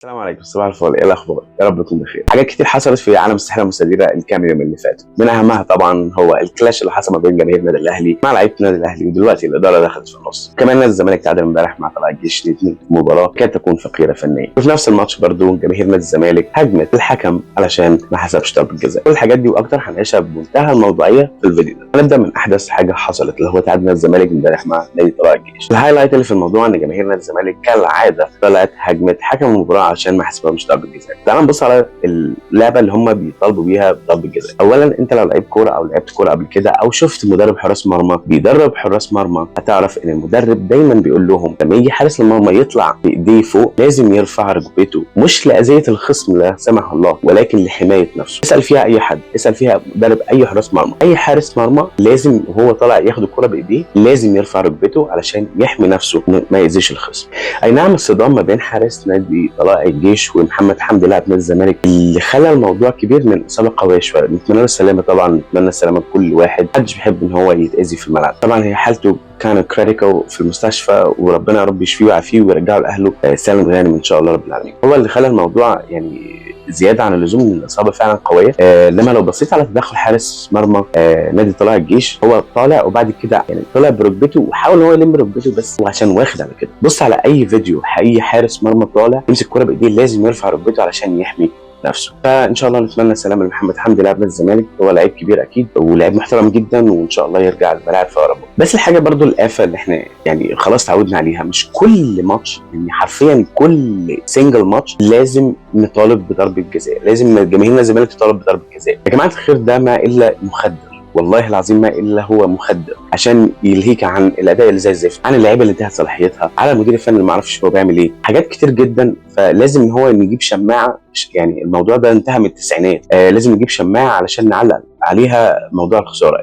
السلام عليكم، صباح الفل. ايه الاخبار؟ يا رب تكون بخير. حاجات كتير حصلت في عالم الساحره المستديره الكام يوم اللي فاتوا، من اهمها طبعا هو الكلاش اللي حصل ما بين جماهير النادي الاهلي مع لعيبه النادي الاهلي، ودلوقتي الاداره دخلت في النص. كمان نادي الزمالك تعادل امبارح مع طلائع الجيش 2-2 في مباراه كانت تكون فقيره فنيا. وفي نفس الماتش برضو جماهير نادي الزمالك هاجمت الحكم علشان ما حسبش ضربه جزاء. كل الحاجات دي واكتر هنعيشها بمنتهى الموضوعيه في الفيديو ده. هنبدا من احدث حاجه حصلت اللي هو تعادل نادي الزمالك امبارح مع نادي طلائع الجيش. الهايلايت اللي في الموضوع ان جماهير نادي الزمالك كالعاده طلعت هاجمت حكم المباراه عشان ما حسبهمش ضربه جزاء. تعال نبص على اللعبه اللي هم بيطالبوا بيها بضربه جزاء. اولا انت لو لعيب كوره او لعبت كوره قبل كده او شفت مدرب حراس مرمى بيدرب حراس مرمى، هتعرف ان المدرب دايما بيقول لهم لما يجي حارس المرمى يطلع بايديه فوق لازم يرفع ركبته، مش لاذيه الخصم لا سمح الله، ولكن لحمايه نفسه. اسال فيها اي حد، اسال فيها مدرب اي حراس مرمى، اي حارس مرمى لازم وهو طالع ياخد الكوره بايديه لازم يرفع ركبته علشان يحمي نفسه ما يأذيش الخصم. اي نعم الصدام ما بين حارس نادي طلائع الجيش ومحمد حمدي لاعب نادي الزمالك اللي خلى الموضوع كبير من اصابه قويه شويه. نتمنى له السلامه طبعا، نتمنى السلامه لكل واحد، محدش بيحب ان هو يتاذي في الملعب. طبعا هي حالته كان كريتيكال في المستشفى، وربنا يا رب يشفيه ويعافيه ويرجعه لاهله سالم غانم ان شاء الله رب العالمين. هو اللي خلى الموضوع يعني زياده عن اللزوم ان الاصابه فعلا قويه. لما لو بصيت على تدخل حارس مرمى نادي طلائع الجيش، هو طالع وبعد كده يعني طلع بركبته وحاول ان هو يلم ركبته بس وعشان واخد على كده. بص على اي فيديو اي حارس مرمى طالع يمسك الكوره بايديه لازم يرفع ركبته علشان يحمي نفسه. فان شاء الله نتمنى السلامه لمحمد حمدي لاعب نادي الزمالك، هو لعيب كبير اكيد ولاعيب محترم جدا وان شاء الله يرجع الملاعب في اقرب. بس الحاجه برضو الافه اللي احنا يعني خلاص تعودنا عليها، مش كل ماتش يعني حرفيا كل سنجل ماتش لازم نطالب بضربه جزاء، لازم جماهير نادي الزمالك تطالب بضربه جزاء. يا جماعه الخير ده ما الا مخدر، والله العظيم ما الا هو مخدر عشان يلهيك عن الاداء اللي زي الزفت، عن اللعيبه اللي انتهت صلاحيتها، على المدير الفني اللي ما عرفش هو بيعمل ايه، حاجات كتير جدا. فلازم ان هو نجيب شماعه، يعني الموضوع ده انتهى من التسعينات. لازم نجيب شماعه علشان نعلق عليها موضوع الخساره.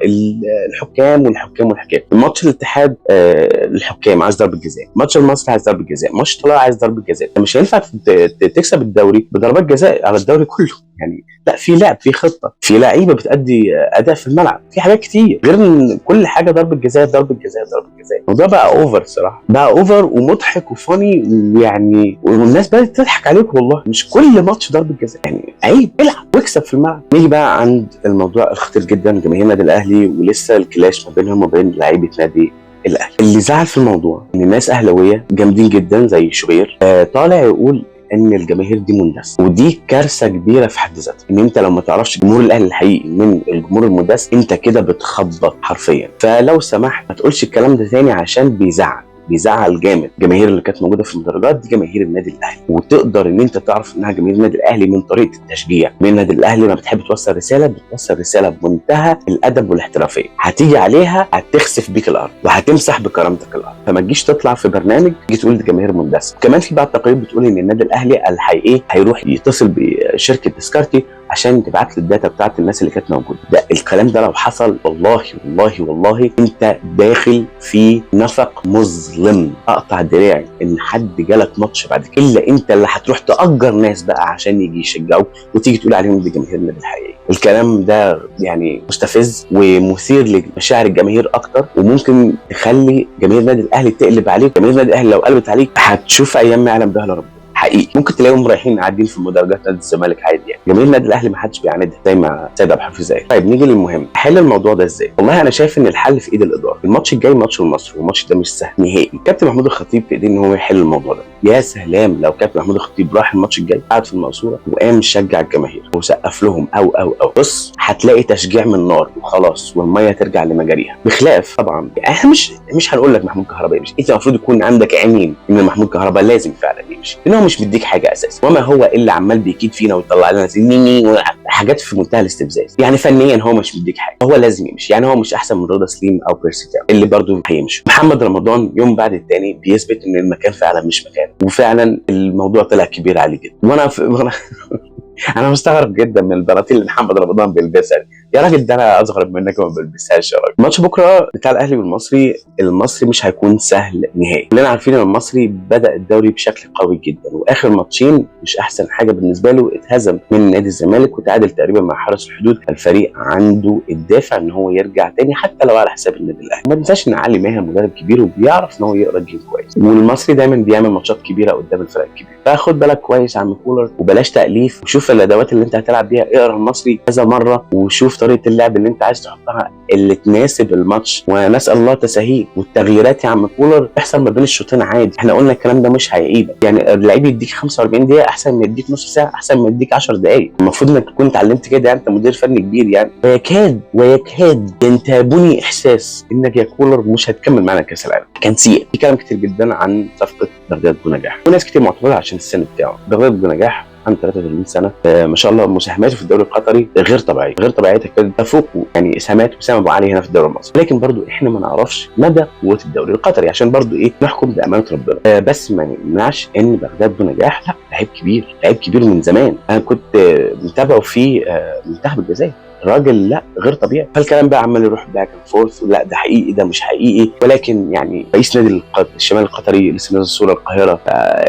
الحكام ماتش الاتحاد الحكام عايز ضربه جزاء، ماتش المصري عايز ضربه جزاء، ماتش طلائع عايز ضربه جزاء. مش هينفع تكسب الدوري بضربات جزاء على الدوري كله يعني. لا، في لعب، في خطه، في لعيبه بتأدي اداء في الملعب، في حاجات كتير غير ان كل حاجه ضربه جزاء ضربه جزاء ضربه جزاء. الموضوع بقى اوفر صراحه، بقى اوفر ومضحك وفاني، ويعني والناس بدات تضحك عليك. والله مش كل ماتش ضربه جزاء يعني، عيب، العب واكسب في الملعب. نيجي بقى عند الموضوع الخطير جدا، جماهير النادي الاهلي ولسه الكلاش ما بينهم وبين لعيبه نادي الاهلي. اللي زعل في الموضوع ان الناس اهلاويه جامدين جدا زي شوبير طالع يقول ان الجماهير دي مندس، ودي كارثه كبيره في حد ذاتها. ان انت لو ما تعرفش جمهور الاهلي الحقيقي من الجمهور المندس انت كده بتخبط حرفيا. فلو سمحت ما تقولش الكلام ده تاني عشان بيزعل جامد. الجماهير اللي كانت موجوده في المدرجات دي جماهير النادي الاهلي، وتقدر ان انت تعرف انها جماهير النادي الاهلي من طريقه التشجيع. من النادي الاهلي لما بتحب توصل رساله بتوصل رساله بمنتهى الادب والاحترافيه، هتيجي عليها هتخسف بيك الارض وهتمسح بكرامتك الارض. فما تجيش تطلع في برنامج تيجي تقول دي جماهير مندسه. كمان في بعض التقارير بتقول ان النادي الاهلي الحقيقي هيروح يتصل بشركه تذكرتي عشان تبعت لي الداتا بتاعت الناس اللي كانت موجوده. ده الكلام ده لو حصل والله والله والله انت داخل في نفق مظلم. اقطع دراعي ان حد جالك ماتش بعد كده الا انت اللي هتروح تأجر ناس بقى عشان يجي يشجعوك وتيجي تقول عليهم دي جماهير النادي الحقيقي. الكلام ده يعني مستفز ومثير لمشاعر الجماهير اكتر، وممكن تخلي جماهير النادي الاهلي تقلب عليك. جماهير النادي الاهلي لو قلبت عليك هتشوف ايام ما يعلم بها الا ربنا حقيقي. ممكن تلاقيهم رايحين قاعدين في مدرجات نادي الزمالك عادي يعني. جماهير النادي الاهلي ما حدش بيعاندها زي ما سيد عبد الحفيظ قال. طيب نيجي للمهم، حل الموضوع ده ازاي؟ والله انا شايف ان الحل في ايد الاداره. الماتش الجاي ماتش المصري، والماتش ده مش سهل نهائي. كابتن محمود الخطيب في ايديه ان هو يحل الموضوع ده. يا سلام لو كابتن محمود الخطيب راح الماتش الجاي قعد في المقصوره وقام شجع الجماهير وسقف لهم او بص هتلاقي تشجيع من نار وخلاص، والميه ترجع لمجاريها. بخلاف طبعا احنا مش هنقول لك محمود كهربا يمشي، انت المفروض يكون عندك عينين ان محمود كهربا لازم فعلا يمشي، لان هو مش مديك حاجه اساسا، وما هو الا عمال بيكيد فينا ويطلع لنا حاجات في منتهى الاستفزاز. يعني فنيا هو مش مديك حاجه، هو لازم يمشي. يعني هو مش احسن من رضا سليم او بيرسي تاو اللي برضه هيمشي. محمد رمضان يوم بعد التاني بيثبت ان المكان فعلا مش مكانه، وفعلا الموضوع طلع كبير عليه جدا. وانا انا مستغرب جدا من البناطيل اللي محمد رمضان بيلبسها دي. يا راجل ده انا اصغر منك وما بلبسهاش يا راجل. ماتش بكره بتاع الاهلي والمصري، المصري مش هيكون سهل نهائي. كلنا عارفين ان المصري بدا الدوري بشكل قوي جدا، واخر ماتشين مش احسن حاجه بالنسبه له، اتهزم من نادي الزمالك وتعادل تقريبا مع حرس الحدود. الفريق عنده الدافع ان هو يرجع تاني حتى لو على حساب النادي الاهلي. ما تنساش ان علي ماهر مدرب كبير وبيعرف ان هو يقرا الجيم كويس، والمصري دايما بيعمل ماتشات كبيره قدام الفرق الكبيره. فخد بالك كويس يا عم كولر، وبلاش تاليف، وشوف الادوات اللي انت هتلعب بيها، اقرا المصري كذا مره وشوف طريقه اللعب اللي انت عايز تحطها اللي تناسب الماتش، ونسال الله تساهيل. والتغييرات يا عم كولر تحصل ما بين الشوطين عادي، احنا قلنا الكلام ده مش هيعيبك. يعني اللعيب يديك 45 دقيقه احسن ما يديك نص ساعه، احسن ما يديك 10 دقائق. المفروض انك تكون اتعلمت كده، يعني انت مدير فني كبير يعني. ويكاد ينتابني احساس انك يا كولر مش هتكمل معانا كاس العالم. كان سيء في كلام كتير جدا عن صفقه بغداد بونجاح، وناس كتير معترضه عشان السن بتاعه. بغداد بونجاح عنده 33 سنه، ما شاء الله مساهماته في الدوري القطري غير طبيعيه، غير طبيعيه، تكاد تفوق يعني اسهامات وسام ابو علي هنا في الدوري المصري. لكن برضو احنا ما نعرفش مدى قوه الدوري القطري عشان برضو نحكم بامانه ربنا. بس ما نمنعش ان بغداد بونجاح لا، لعيب كبير، لعيب كبير من زمان. انا كنت متابعه في منتخب الجزائر، راجل لا غير طبيعي. فالكلام بقى عمال يروح باك اند فورث، لا ده حقيقي ده مش حقيقي، ولكن يعني رئيس نادي الشمال القطري لسه نازل صوره القاهره،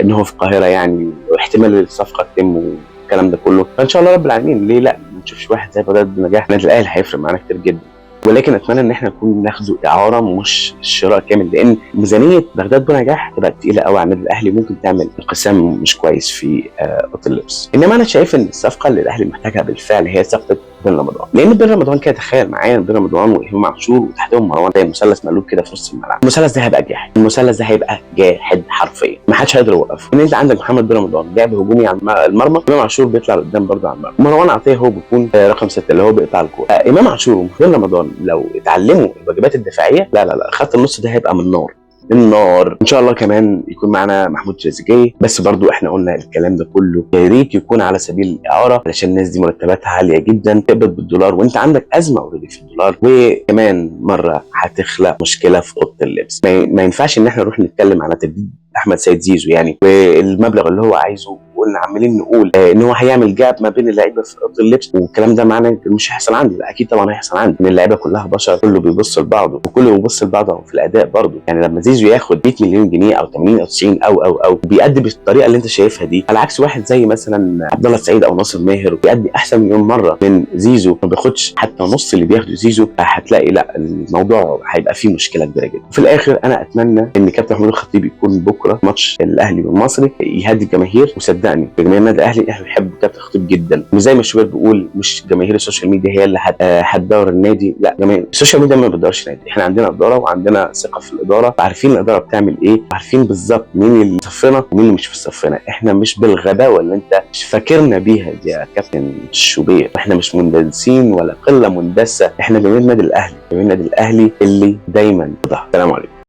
ان هو في القاهره يعني، واحتمال الصفقه تتم والكلام ده كله. فان شاء الله رب العالمين ليه لا ما نشوفش واحد زي بغداد بونجاح. النادي الاهلي هيفرق معانا كتير جدا، ولكن اتمنى ان احنا نكون ناخده اعاره مش الشراء كامل، لان ميزانيه بغداد بونجاح تبقى تقيله قوي على النادي الاهلي، ممكن تعمل انقسام مش كويس في اوضه اللبس. انما انا شايف ان الصفقه اللي الاهلي محتاجها بالفعل هي صفقه بن رمضان، لان بن رمضان كده تخيل معايا بن رمضان وامام عاشور وتحتهم مروان زي مثلث مقلوب كده في نص الملعب. المثلث ده هيبقى جاحد، المثلث ده هيبقى جاحد حرفيا، ما حدش هيقدر يوقفه. ان انت عندك محمد بن رمضان لعب هجومي على المرمى، امام عاشور بيطلع لقدام برضه على المرمى، مروان عطيه هو بيكون رقم 6 اللي هو بيقطع الكوره. امام عاشور وبن رمضان لو اتعلموا الواجبات الدفاعيه، لا خط النص ده هيبقى من نار النار. ان شاء الله كمان يكون معنا محمود تريزيجيه، بس برضو احنا قلنا الكلام ده كله يا ريت يكون على سبيل الاعاره، علشان الناس دي مرتباتها عاليه جدا، تقبض بالدولار وانت عندك ازمه اوريدي في الدولار، وكمان مره هتخلق مشكله في اوضه اللبس. ما ينفعش ان احنا نروح نتكلم على تجديد احمد سيد زيزو يعني والمبلغ اللي هو عايزه، وقلنا عمالين نقول ان هو هيعمل جاب ما بين اللعيبه في اوضه اللبس، والكلام ده معناه مش هيحصل عندي. لا اكيد طبعا هيحصل عندي، ان اللعيبه كلها بشر، كله بيبص لبعضه وكله بيبص لبعضه في الاداء برضه. يعني لما زيزو ياخد 100 مليون جنيه او 80 او 90 او بيأدي بالطريقه اللي انت شايفها دي، على عكس واحد زي مثلا عبد الله السعيد او ناصر ماهر بيأدي احسن مليون مره من زيزو، ما بياخدش حتى نص اللي بياخده زيزو، فهتلاقي لا الموضوع هيبقى فيه مشكله كبيره جدا. في الاخر انا اتمنى ان كابتن محمود الخطيب يكون بكره ماتش الاهلي والمصري يهدي الجماهير، وصدقني جماهير النادي الاهلي احنا بنحب كابتن الخطيب جدا، مش زي ما الشباب بيقول مش جماهير السوشيال ميديا هي اللي هتدور النادي. لا، جماهير السوشيال ميديا ما بتدورش النادي، احنا عندنا اداره وعندنا ثقه في الاداره، عارفين الاداره بتعمل ايه، عارفين بالظبط مين اللي في صفنا ومين اللي مش في صفنا. احنا مش بالغباوه اللي انت مش فاكرنا بيها دي يا كابتن الشوبير، احنا مش مندسين ولا قله مندسه، احنا جماهير النادي الاهلي، جماهير النادي الاهلي اللي دايما ظهر. السلام عليكم.